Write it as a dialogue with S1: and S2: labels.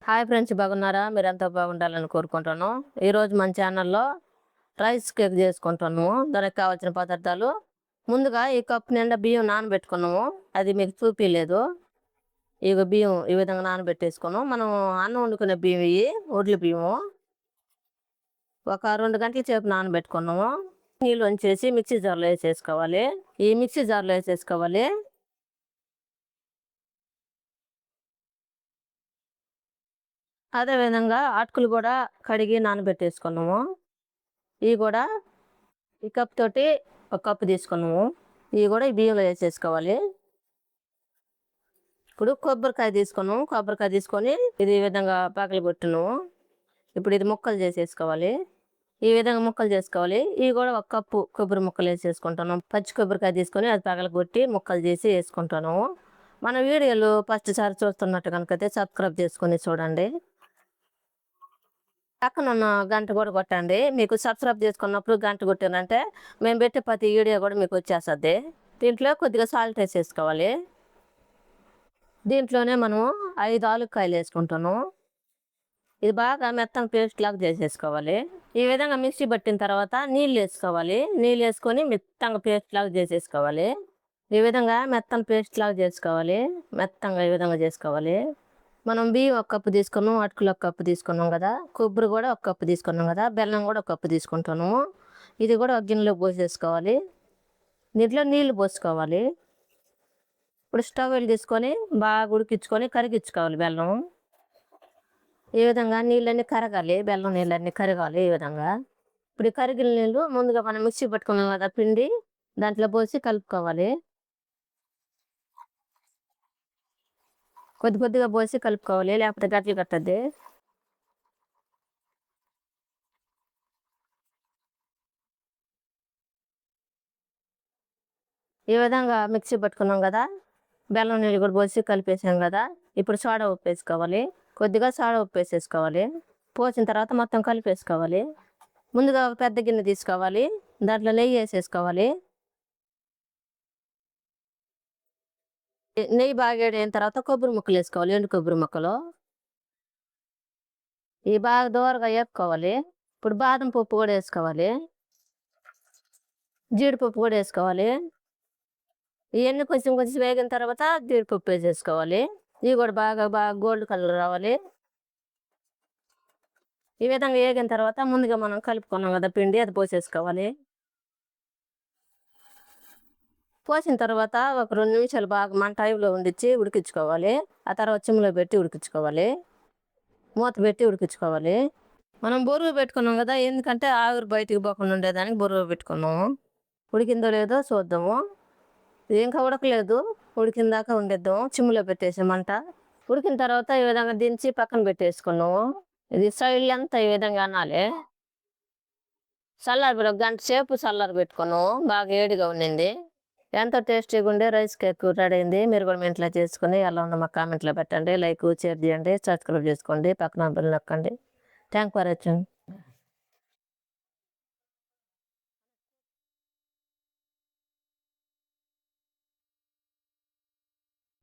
S1: Hi friends, బాగున్నారా? మీరంతా బాగుండాలని కోరుకుంటాను. ఈరోజు మన ఛానల్లో రైస్ కేక్ చేసుకుంటాము. దానికి కావాల్సిన పదార్థాలు ముందుగా ఈ కప్పు నిండా బియ్యం నానబెట్టుకున్నాము. అది మీకు చూపించలేదు. ఇక బియ్యం ఈ విధంగా నానబెట్టేసుకున్నాం. మనం అన్నం వండుకునే బియ్యం ఇవి ఒడ్లు బియ్యము. ఒక 2 గంటల సేపు నానబెట్టుకున్నాము. నీళ్ళు వంచేసి మిక్సీ జార్లో వేసేసుకోవాలి. ఈ మిక్సీ జార్లో వేసేసుకోవాలి. అదేవిధంగా అటుకులు కూడా కడిగి నానబెట్టేసుకున్నాము. ఇవి కూడా ఈ కప్ తోటి ఒక కప్పు తీసుకున్నాము. ఇవి కూడా ఈ బియ్యంలో వేసేసుకోవాలి. ఇప్పుడు కొబ్బరికాయ తీసుకున్నాము. కొబ్బరికాయ తీసుకొని ఇది ఈ విధంగా పాకలు కొట్టున్నాము. ఇప్పుడు ఇది ముక్కలు చేసేసుకోవాలి. ఈ విధంగా ముక్కలు చేసుకోవాలి. ఇవి కూడా ఒక కప్పు కొబ్బరి ముక్కలు వేసేసుకుంటున్నాం. పచ్చి కొబ్బరికాయ తీసుకొని అది పగల కొట్టి ముక్కలు చేసి వేసుకుంటున్నాము. మన వీడియోలు ఫస్ట్ సారి చూస్తున్నట్టు కనుకైతే సబ్స్క్రైబ్ చేసుకొని చూడండి. పక్కనున్న గంట కూడా కొట్టండి. మీకు సబ్స్క్రైబ్ చేసుకున్నప్పుడు గంట కొట్టారంటే మేము పెట్టే ప్రతి వీడియో కూడా మీకు వచ్చేస్తుంది. దీంట్లో కొద్దిగా సాల్ట్ వేసేసుకోవాలి. దీంట్లోనే మనం 5 ఆలుకాయలు వేసుకుంటాను. ఇది బాగా మెత్తగా పేస్ట్ లాగా చేసేసుకోవాలి. ఈ విధంగా మిక్సీ పట్టిన తర్వాత నీళ్ళు వేసుకోవాలి. నీళ్ళు వేసుకొని మెత్తగా పేస్ట్ లాగా చేసేసుకోవాలి. ఈ విధంగా మెత్తగా పేస్ట్ లాగా చేసుకోవాలి. మెత్తంగా ఈ విధంగా చేసుకోవాలి. మనం బియ్యం ఒక కప్పు తీసుకున్నాం, అటుకులు ఒక కప్పు తీసుకున్నాం కదా, కొబ్బరి కూడా ఒక కప్పు తీసుకున్నాం కదా, బెల్లం కూడా ఒక కప్పు తీసుకుంటాను. ఇది కూడా ఒక గిన్నెలో పోసేసుకోవాలి. దీంట్లో నీళ్లు పోసుకోవాలి. ఇప్పుడు స్టవ్ వెళ్ళి తీసుకొని బాగా ఉడికించుకొని కరిగించుకోవాలి బెల్లం. ఈ విధంగా నీళ్ళన్నీ కరగాలి. బెల్లం నీళ్ళన్నీ కరగాలి ఈ విధంగా. ఇప్పుడు కరిగిన నీళ్ళు ముందుగా మనం మిక్సీ పట్టుకున్నాం కదా పిండి, దాంట్లో పోసి కలుపుకోవాలి. కొద్దిగా పోసి కలుపుకోవాలి, లేకపోతే గట్టిగా కట్టద్ది. ఈ విధంగా మిక్సీ పట్టుకున్నాం కదా, బెల్లం నీళ్ళు కూడా పోసి కలిపేసాం కదా. ఇప్పుడు సోడా ఉప్పు వేసుకోవాలి. కొద్దిగా సోడా ఉప్పు వేసేసుకోవాలి. పోసిన తర్వాత మొత్తం కలిపేసుకోవాలి. ముందుగా ఒక పెద్ద గిన్నె తీసుకోవాలి. దాంట్లో నెయ్యి వేసేసుకోవాలి. నెయ్యి బాగా వేడైన తర్వాత కొబ్బరి ముక్కలు వేసుకోవాలి. ఎండు కొబ్బరి ముక్కలు ఇవి బాగా దూరగా వేపుకోవాలి. ఇప్పుడు బాదం పప్పు కూడా వేసుకోవాలి. జీడిపప్పు కూడా వేసుకోవాలి. ఇవన్నీ కొంచెం వేగిన తర్వాత జీడిపప్పు వేసేసుకోవాలి. ఇవి కూడా బాగా గోల్డ్ కలర్ రావాలి. ఈ విధంగా వేగిన తర్వాత ముందుగా మనం కలుపుకున్నాం కదా పిండి, అది పోసేసుకోవాలి. పోసిన తర్వాత ఒక 2 నిమిషాలు బాగా మన టైంలో ఉండిచ్చి ఉడికించుకోవాలి. ఆ తర్వాత చిమ్లో పెట్టి ఉడికించుకోవాలి. మూత పెట్టి ఉడికించుకోవాలి. మనం బొరుగు పెట్టుకున్నాం కదా, ఎందుకంటే ఆవిరి బయటికి పోకుండా ఉండేదానికి బొరుగు పెట్టుకున్నాము. ఉడికిందో లేదో చూద్దాము. ఇది ఇంకా ఉడకలేదు, ఉడికిందాకా ఉండేద్దాము. చిమ్లో పెట్టేసి మంట. ఉడికిన తర్వాత ఈ విధంగా దించి పక్కన పెట్టేసుకున్నాము. ఇది సైడ్ అంతా ఈ విధంగా అనాలి. చల్లారి ఒక గంట సేపు చల్లారి పెట్టుకున్నాము. బాగా వేడిగా ఉండింది. ఎంతో టేస్టీగా ఉండే రైస్ కేక్ రెడీ అయింది. మీరు కూడా మీ ఇంట్లో చేసుకుని ఎలా ఉందో మాకు కామెంట్లో పెట్టండి. లైక్, షేర్ చేయండి, సబ్స్క్రైబ్ చేసుకోండి, పక్కన బెల్ నొక్కండి. Thank for watching.